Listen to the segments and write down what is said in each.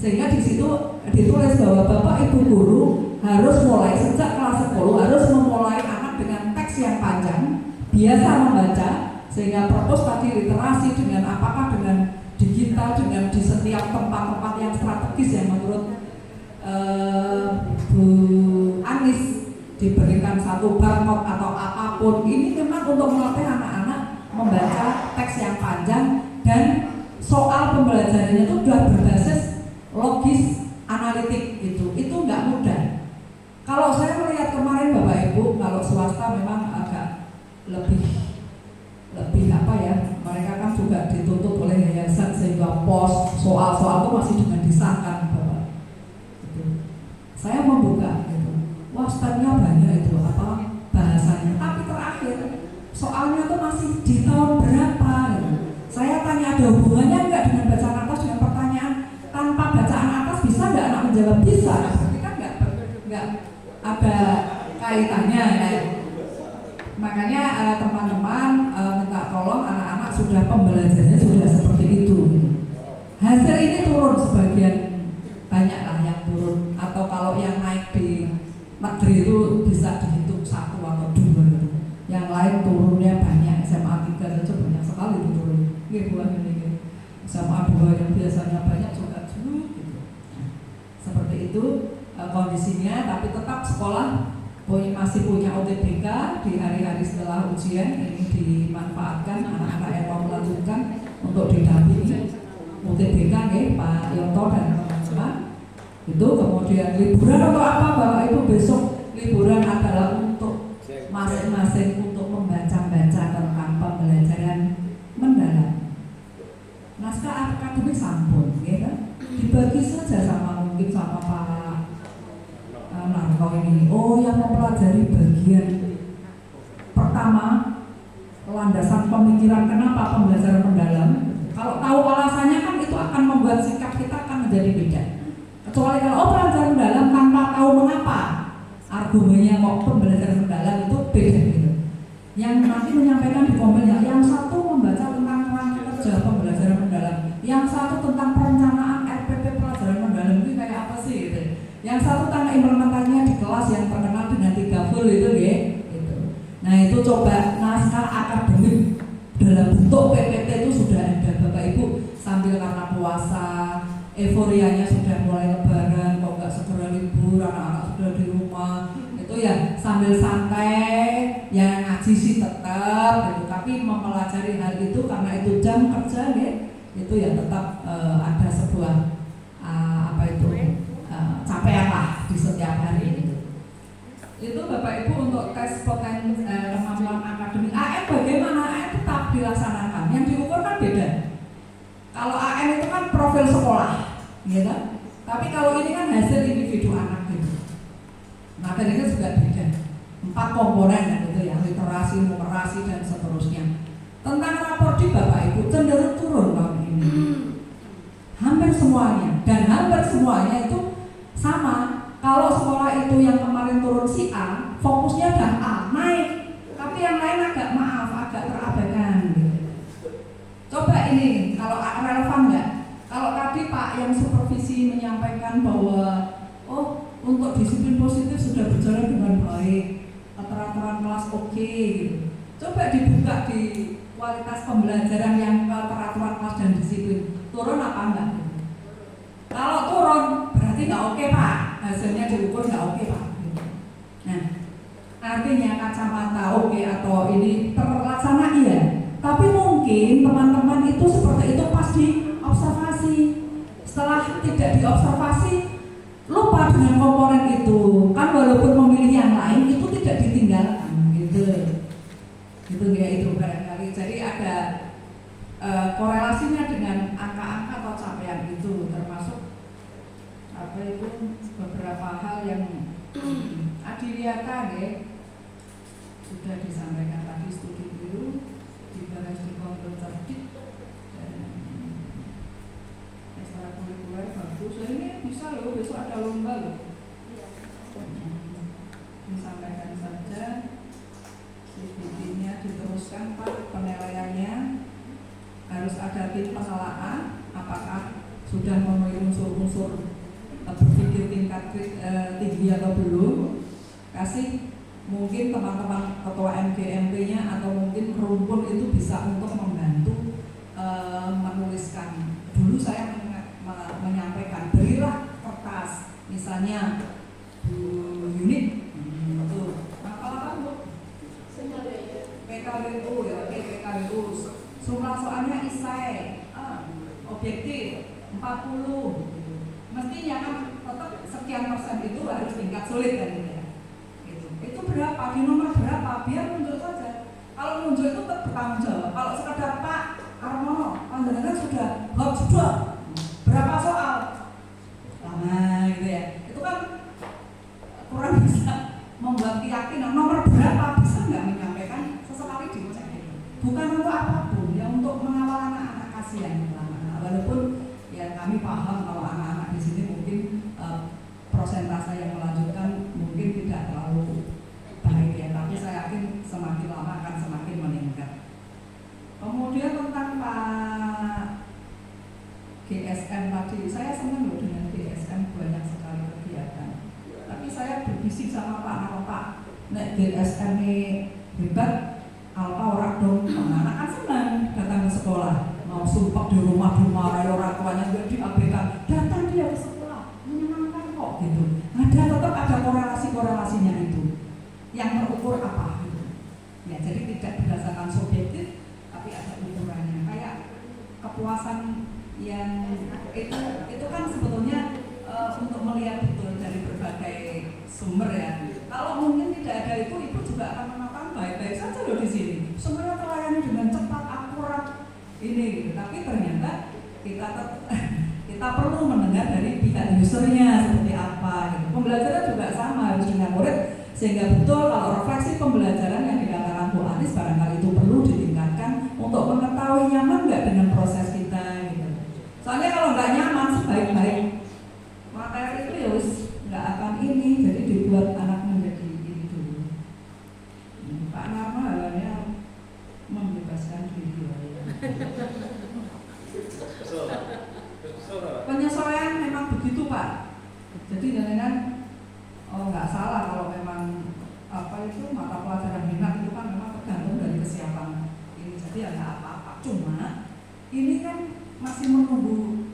Sehingga di situ ditulis bahwa Bapak Ibu guru harus mulai sejak kelas 10 harus memulai anak dengan teks yang panjang, biasa membaca, sehingga purpose tadi literasi dengan apakah dengan digital, dengan di setiap tempat-tempat yang strategis yang menurut Bu Anis diberikan satu barcode atau apapun. Ini memang untuk melatih anak-anak membaca teks yang panjang dan soal pembelajarannya itu sudah berbasis logis, analitik itu nggak mudah. Kalau saya melihat kemarin Bapak Ibu, kalau swasta memang agak lebih apa ya, mereka kan juga dituntut oleh yayasan sehingga pos soal-soal itu masih dengan disahkan Bapak. Gitu. Saya membuka gitu, wah stepnya banyak itu apa bahasanya, tapi terakhir soalnya tuh masih di tahun berapa gitu. Saya tanya ada hubungannya nggak dengan bacaan atas dengan pertanyaan, tanpa bacaan atas bisa nggak anak menjawab? Bisa, berarti kan nggak ada kaitannya ya. Makanya teman-teman minta tolong anak-anak sudah pembelajarannya sudah seperti itu. Hasil ini turun sebagian banyak lah yang turun, atau kalau yang naik di negeri itu bisa dihitung 1 atau 2 gitu. Yang lain turunnya banyak, SMA 3 saja banyak sekali itu turun. Ini buat ini SMA 2 yang biasanya banyak juga gitu. Seperti itu kondisinya, tapi tetap sekolah masih punya UTBK di hari-hari setelah ujian. Ini dimanfaatkan anak-anak yang mau melanjutkan untuk didampingi UTBK nih Pak Yoto dan teman-teman. Itu kemudian liburan atau apa Bapak Ibu, besok liburan adalah untuk masing-masing untuk membaca-baca tentang pembelajaran mendalam. Naskah akademik sampun, ya kan? Dibagi saja sama mungkin sama Pak Narko ini. Oh, yang mempelajari bagian pertama, landasan pemikiran kenapa pembelajaran mendalam. Kalau tahu alasannya kan itu akan membuat sikap kita akan menjadi beda. Kecuali kalau pembelajaran mendalam tanpa tahu mengapa, argumennya kok pembelajaran mendalam itu beda gitu. Yang nanti menyampaikan di komennya, yang satu membaca tentang kerangka kerja pembelajaran mendalam, yang satu tentang perencanaan RPP pelajaran mendalam itu kayak apa sih gitu. Yang satu tentang implementasinya di kelas yang terkenal dengan 3 full itu ya gitu. Nah itu coba naskah akademik dalam bentuk PPT itu sudah ada Bapak Ibu, sambil karena puasa euforianya sudah mulai lebaran, kok nggak segera libur, anak-anak sudah di rumah itu ya sambil santai, ya ngaji sih tetap gitu, tapi mempelajari hal itu karena itu jam kerja ya, itu ya tetap ada sebuah capaian lah di setiap hari itu. Itu Bapak Ibu untuk tes potensi kemampuan akademik. AM bagaimana? AM tetap dilaksanakan, yang diukur kan beda. Kalau AM itu kan profil sekolah, gitu. Tapi kalau ini kan hasil individu anak gitu. Materinya juga beda. 4 komponen gitu ya, literasi, numerasi dan seterusnya. Tentang rapor di Bapak Ibu cenderung turun tahun ini. Hampir semuanya, dan hampir semuanya itu sama. Kalau sekolah itu yang kemarin turun si A, fokusnya dah A, naik. Tapi yang lain agak terabaikan gitu. Coba ini, kalau relevan nggak? Kalau tadi Pak yang supervisi menyampaikan bahwa untuk disiplin positif sudah berjalan dengan baik, keteraturan kelas oke gitu. Coba dibuka di kualitas pembelajaran yang keteraturan kelas dan disiplin, turun apa enggak? Kalau turun berarti nggak oke Pak, hasilnya diukur nggak oke Pak. Nah, artinya kacamata oke atau ini terlaksana iya. Tapi mungkin teman-teman itu seperti itu pas diobservasi. Setelah tidak diobservasi, lupa dengan komponen itu. Kan walaupun memilih yang lain itu tidak ditinggalkan gitu. Gitu ya, itu barangkali. Jadi ada korelasinya dengan angka-angka atau capaian itu, termasuk apa itu beberapa hal yang adiliata ya. Sudah disampaikan tadi studi biru dibahas di kontrol cerdik dan ekstrakurikuler bagus. Ini bisa loh, besok ada lomba loh. Disampaikan saja, CVD-nya diteruskan Pak, penilaiannya harus ada tim penelaah apakah sudah memenuhi unsur-unsur berpikir tingkat tinggi atau belum. Kasih mungkin teman-teman ketua MGMP-nya atau mungkin rumpun itu bisa untuk membantu menuliskan. Dulu saya menyampaikan, berilah kertas, misalnya unit itu apa Bu? PKWU ya, PKWU. Semua soalnya isai, objektif 40. Mestinya kan tetap sekian persen itu harus tingkat sulit kan gitu ya. Itu berapa, di nomor berapa, biar muncul saja. Kalau muncul itu tetap bertanggung jawab. Kalau sekedar Pak Armono, panjenengan sudah sudah berapa soal? Lama gitu ya. Itu kan kurang bisa membuat keyakinan. Nomor berapa bisa nggak menyampaikan sesekali dicek gitu. Bukan untuk apapun, ya untuk mengawal anak-anak kasihan. Walaupun ya kami paham kalau anak-anak di sini mungkin prosentase yang melanjutkan mungkin tidak terlalu baik ya, tapi saya yakin semakin lama akan semakin meningkat. Kemudian tentang Pak GSM tadi, saya senang loh dengan GSM banyak sekali kegiatan. Tapi saya berbisik sama Pak, nek GSM ini hebat, alpa orang dong, anak-anak kan senang datang ke sekolah. Mau sumpah di rumah dimarahi orang tuanya juga diabaikan, datang dia ke sekolah menyenangkan kok gitu. Tetap ada korelasinya itu yang terukur apa gitu. Ya jadi tidak berdasarkan subjektif tapi ada ukurannya. Kayak kepuasan yang itu kan sebetulnya untuk melihat betul dari berbagai sumber ya. Kalau mungkin tidak ada itu, ibu juga akan mengatakan baik-baik saja loh di sini. Semuanya terlayani dengan cepat, akurat. Ini gitu. Tapi ternyata kita perlu mendengar dari pihak usernya seperti apa gitu. Pembelajaran juga sama harus dengan murid sehingga betul kalau refleksi pembelajaran yang dikatakan Bu Anis barangkali itu perlu ditingkatkan untuk mengetahui nyaman nggak dengan proses kita gitu. Soalnya kalau nggak nyaman sebaik-baik materi itu ya nggak akan ini, jadi dibuat anak menjadi ini dulu. Pak Narno hanya membebaskan diri. Penyesuaian memang begitu Pak. Jadi jangan nggak salah kalau memang mata pelajaran minat itu kan memang tergantung dari kesiapan ini. Jadi ya nggak apa-apa. Cuma ini kan masih menunggu.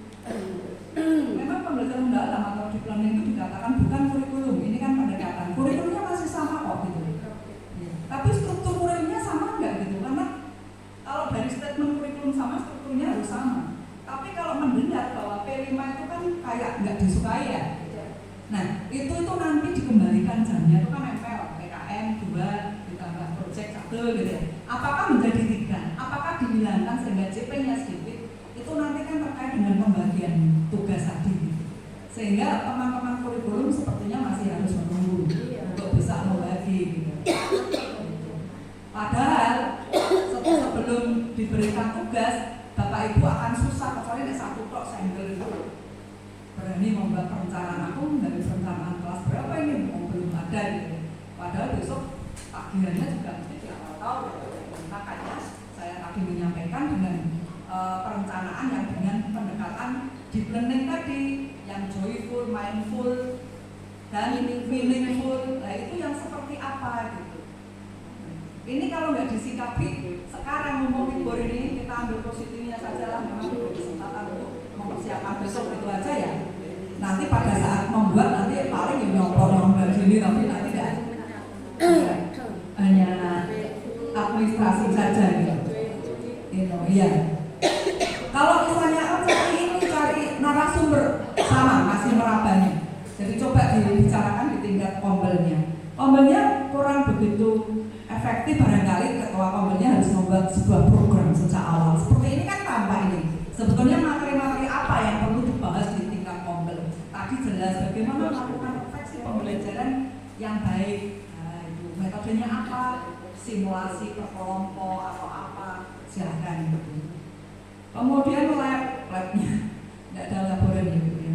Memang pembelajaran mendalam atau diploma itu dikatakan bukan kurikulum. Ini kan pendekatan. Kurikulumnya masih sama kok gitu. Ya. Tapi struktur kurikulumnya sama nggak gitu? Karena kalau dari statement kurikulum sama, strukturnya harus sama. Tapi kalau mendengar bahwa P5 itu kan kayak nggak disukai ya. Nah, itu nanti dikembalikan jamnya itu kan MPL, PKM 2 ditambah project 1 gitu ya. Apakah menjadi 3? Apakah dihilangkan sehingga CP-nya sedikit? Itu nanti kan terkait dengan pembagian tugas tadi gitu. Sehingga teman-teman kurikulum sepertinya masih harus menunggu untuk bisa membagi gitu. Padahal sebelum diberikan tugas, Bapak Ibu akan susah kecuali ada satu tok sampel itu berani membuat perencanaan aku dari perencanaan kelas berapa ini belum ada gitu. Padahal besok tagihannya juga mesti di awal tahun. Makanya saya tadi menyampaikan dengan perencanaan yang dengan pendekatan deep learning tadi yang joyful, mindful dan meaningful. Nah itu yang seperti apa gitu. Ini kalau nggak disikapi sekarang mumpung libur ini kita ambil positifnya saja lah, memang kesempatan untuk mempersiapkan besok itu aja ya. Nanti pada saat membuat nanti paling nyomplong sini tapi nanti tidak hanya administrasi saja gitu. Iya. Kalau misalnya cari narasumber sama masih merabanya. Jadi coba dibicarakan di tingkat kombelnya. Kombelnya kurang begitu efektif barangkali ketua kombelnya harus membuat sebuah program sejak awal. Seperti ini kan tanpa ini. Sebetulnya materi-materi apa yang perlu dibahas di tingkat kombel. Tadi jelas bagaimana melakukan refleksi pembelajaran yang baik. Nah, itu metodenya apa? Simulasi per kelompok atau apa? Silakan gitu. Kemudian labnya nggak ada laboran ya Bu ya.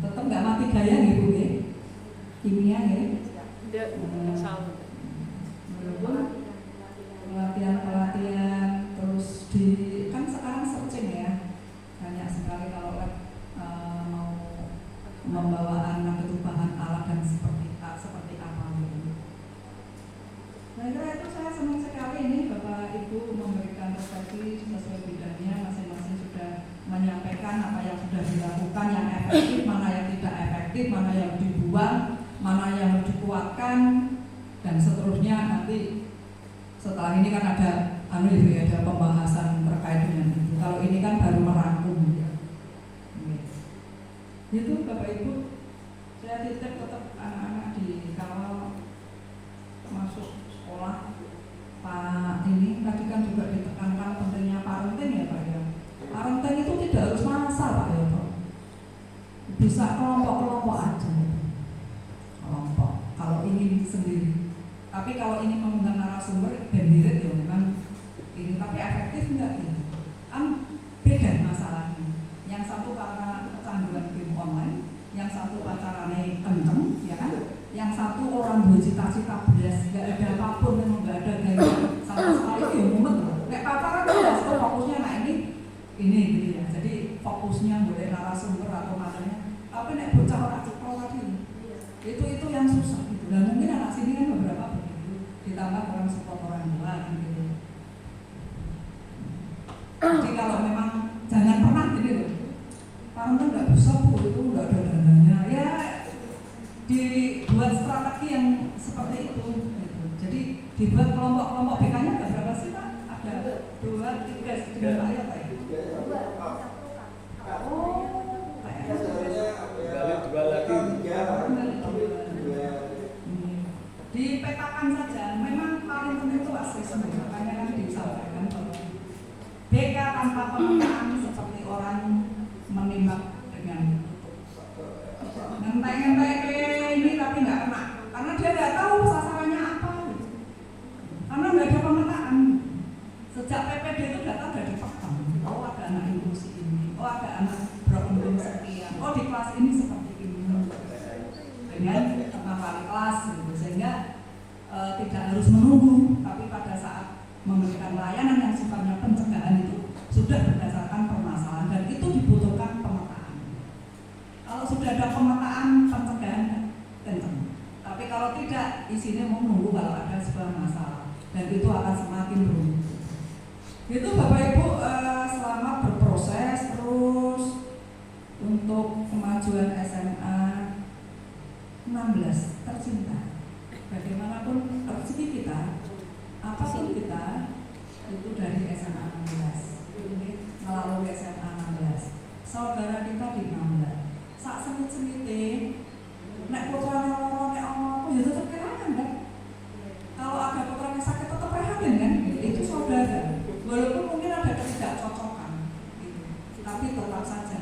Tetap nggak mati gaya nih Bu ya. Kimia ya. Pelatihan terus kan sekarang searching ya membawa anak itu bahan alat dan seperti apa gitu. Saya kira itu saya senang sekali ini Bapak Ibu memberikan refleksi sesuai bidangnya, masing-masing sudah menyampaikan apa yang sudah dilakukan, yang efektif, mana yang tidak efektif, mana yang dibuang, mana yang dikuatkan, dan seterusnya. Nanti setelah ini kan ada ada pembahasan terkait dengan itu. Kalau ini kan baru merangkum ya. Itu Bapak Ibu, saya titip tetap anak-anak dikawal masuk sekolah. Pak ini tadi kan juga ditekankan pentingnya parenting ya Pak ya. Parenting itu tidak harus massal Pak ya Pak. Bisa kelompok-kelompok aja. Kelompok. Kalau ini sendiri. Tapi kalau ini mengundang narasumber bendirit ya memang ini, tapi efektif enggak gitu. Kan beda masalahnya. Yang satu karena kecanduan game online, yang satu pacarannya kenceng, ya kan? Yang satu orang bercita-cita belas, nggak ada apapun, memang nggak ada gaya sama sekali, ya mumet. Kayak pacaran jelas, fokusnya nah ini gitu ya. Jadi fokusnya boleh narasumber atau matanya, tapi nek bocah orang cekol tadi, itu yang susah gitu. Dan mungkin anak sini kan beberapa begitu, ditambah orang support orang tua gitu. Jadi kalau memang jangan pernah gini loh, parenting nggak bisa Bu, itu nggak ada dananya. Ya dibuat strategi yang seperti itu. Gitu. Jadi dibuat kelompok-kelompok BK-nya ada berapa sih Pak? Ada 2, 3, dengan Pak ya Pak? Oh, dua lagi. Dipetakan saja. Memang paling penting itu asesmen. Makanya kan disampaikan bahwa BK tanpa pemetaan seperti orang menembak dengan ngentai-ngentai ini tapi nggak kena, karena dia nggak tahu sasarannya apa, karena nggak ada pemetaan. Sejak PPD itu data sudah dipegang. Oh ada anak inklusi ini, oh ada anak beruntung sekian, oh di kelas ini seperti ini, dengan wali kelas gitu. Sehingga tidak harus menunggu, tapi pada saat memberikan layanan yang sifatnya pencegahan itu sudah berdasarkan permasalahan, dan itu dibutuhkan pemetaan. Kalau sudah ada pemetaan, pencegahan kenceng. Tapi kalau tidak, isinya mau menunggu kalau ada sebuah masalah, dan itu akan semakin rumit. Itu Bapak Ibu, selamat berproses terus untuk kemajuan SMA 16 tercinta. Bagaimanapun rezeki kita, apapun kita, itu dari SMA 16 melalui SMA 16. Saudara kita di 16. Sak semit-semite nek putrane lara nek apa ya tetep kerangan kan. Kalau ada putrane sakit tetap rehatin kan. Itu saudara. Walaupun mungkin ada ketidakcocokan gitu. Tapi tetap saja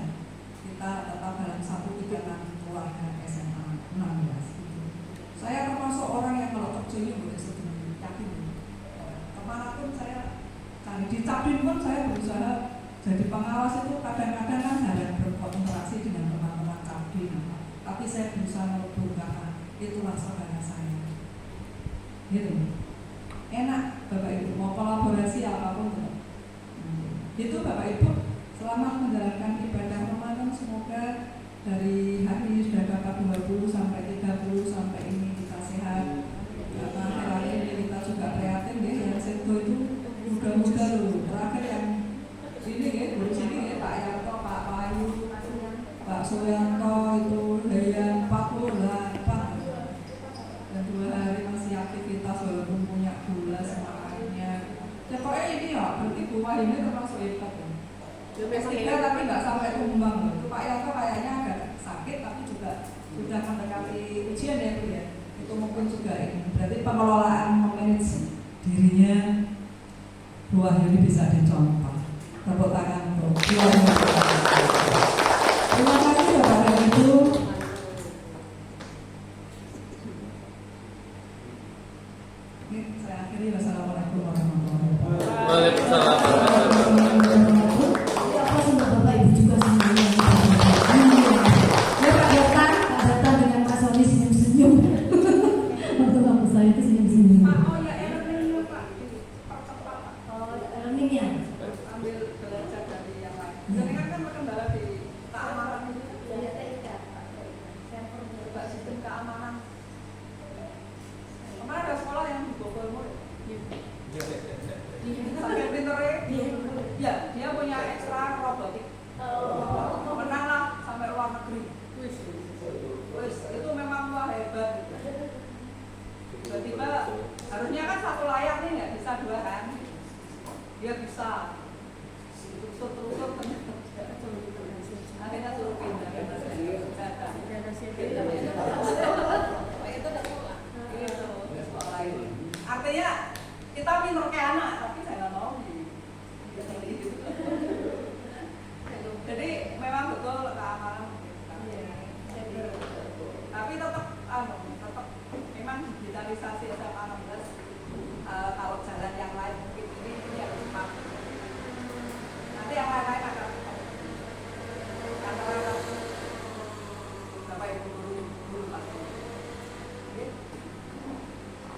kita tetap dalam satu ikatan keluarga SMA 16 gitu. Saya termasuk orang yang kalau kerjanya boleh sedih, yakin. Kemanapun saya cari di Cabin pun saya berusaha jadi pengawas. Itu kadang-kadang kan jarang berkonsentrasi dengan teman-teman Cabin, tapi saya berusaha melebur karena itulah saudara saya. Gitu. Enak Bapak Ibu, mau kolaborasi apapun tuh. Itu Bapak Ibu, selamat menjalankan ibadah Ramadan. Semoga dari hari sudah dapat 20 sampai 30 sampai ini kita sehat. Karena akhir-akhir ini kita juga prihatin ya, yang sedo itu muda-muda loh. Terakhir yang ini ya, di sini ya Pak Yanto, Pak Payu, Pak Suyanto itu yang 48. Dan 2 hari masih aktivitas walaupun punya gula semangatnya. Ya pokoknya ini ya, berarti buah ini termasuk hebat ya. S3 tapi nggak sampai tumbang. Itu Pak Yanto kayaknya agak sakit tapi juga sudah mendekati ujian ya Bu ya. Itu mungkin juga ini. Berarti pengelolaan memanage dirinya buah ini bisa dicontoh. Tepuk tangan untuk terima kasih Bapak dan Ibu. Ini saya akhiri. Wassalamualaikum warahmatullahi wabarakatuh. Waalaikumsalam. Apa sudah Bapak Ibu juga semuanya? Ya Pak Data dengan Mas Sony senyum-senyum. Waktu kamu saya itu senyum-senyum. Pak, oh ya elemennya Pak, percepat. Oh, elemennya. Ambil belajar dari yang lain. Jangan kan berkendala di keamanan ini. sistem keamanan. Kemarin ada sekolah yang dibobol murid. Saking pinternya, ya dia punya ekstra robotik. Menang lah sampai luar negeri. Wis, itu memang wah hebat. Tiba-tiba harusnya kan satu layar nih nggak bisa dua kan? Dia bisa. Terus ternyata akhirnya suruh pindah ke sekolah itu. Artinya kita pinter kayak anak, tapi saya nggak mau. Jadi memang betul keamanan. Tapi tetap memang digitalisasi SMA 16 kalau jalan yang lain mungkin ini yang cepat. Nanti yang lain-lain akan antara Bapak Ibu guru Pak.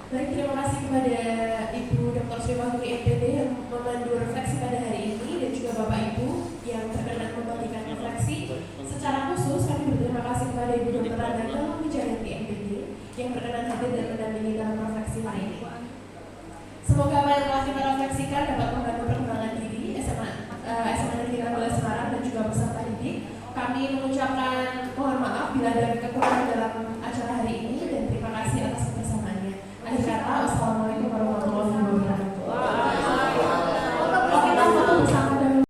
Baik, terima kasih kepada Ibu Dr. Sri Wahyuni MPD yang memandu refleksi pada hari ini dan juga Bapak Ibu yang berkenan membagikan refleksi. Secara khusus kami berterima kasih kepada Ibu Dr. Radana Wijayanti MPD yang berkenan hadir dan mendampingi dalam refleksi hari ini. Semoga apa yang telah kita refleksikan dapat membantu perkembangan diri SMA Negeri 16 Semarang dan juga peserta didik. Kami mengucapkan mohon maaf bila ada kekurangan dalam acara hari ini dan terima kasih atas kebersamaannya. Akhir kata, wassalamualaikum